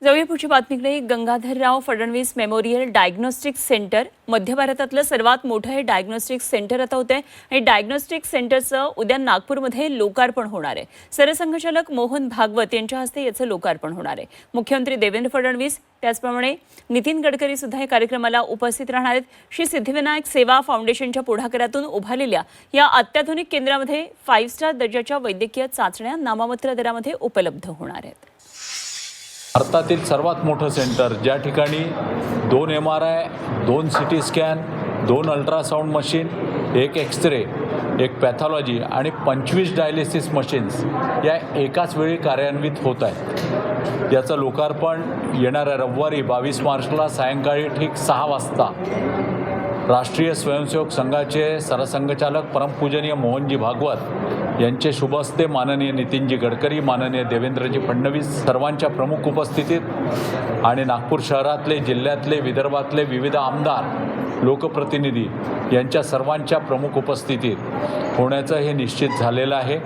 जाऊया पुढची बातमीकडे. Gangadharrao Fadnavis memorial diagnostic centre मध्य भारतातलं सर्वात मोठं हे डायग्नोस्टिक सेंटर आता होतंय आणि डायग्नोस्टिक सेंटरचं उद्या नागपूरमध्ये लोकार्पण होणार आहे. सरसंघचालक मोहन भागवत यांच्या हस्ते याचं लोकार्पण होणार आहे. मुख्यमंत्री देवेंद्र फडणवीस त्याचप्रमाणे नितीन गडकरी सुद्धा या कार्यक्रमाला उपस्थित राहणार आहेत. श्री सिद्धिविनायक सेवा फाउंडेशनच्या पुढाकारातून उभारलेल्या या अत्याधुनिक केंद्रामध्ये 5 स्टार दर्जाच्या वैद्यकीय चाचण्या नाममात्र दरामध्ये उपलब्ध होणार आहेत. भारतातील सर्वात मोठं सेंटर, ज्या ठिकाणी 2 MRI, 2 CT scan, 2 ultrasound machine, 1 X-ray, 1 pathology आणि 25 डायलिसिस मशीन्स या एकाच वेळी कार्यान्वित होत आहेत. याचं लोकार्पण येणाऱ्या रविवारी 22 मार्चला सायंकाळी ठीक 6 वाजता राष्ट्रीय स्वयंसेवक संघाचे सरसंघचालक परमपूजनीय मोहनजी भागवत यांचे शुभ हस्ते माननीय नितीनजी गडकरी, माननीय देवेंद्रजी फडणवीस सर्वांच्या प्रमुख उपस्थितीत आणि नागपूर शहरातले, जिल्ह्यातले, विदर्भातले विविध आमदार, लोकप्रतिनिधी यांच्या सर्वांच्या प्रमुख उपस्थितीत होण्याचं हे निश्चित झालेलं आहे.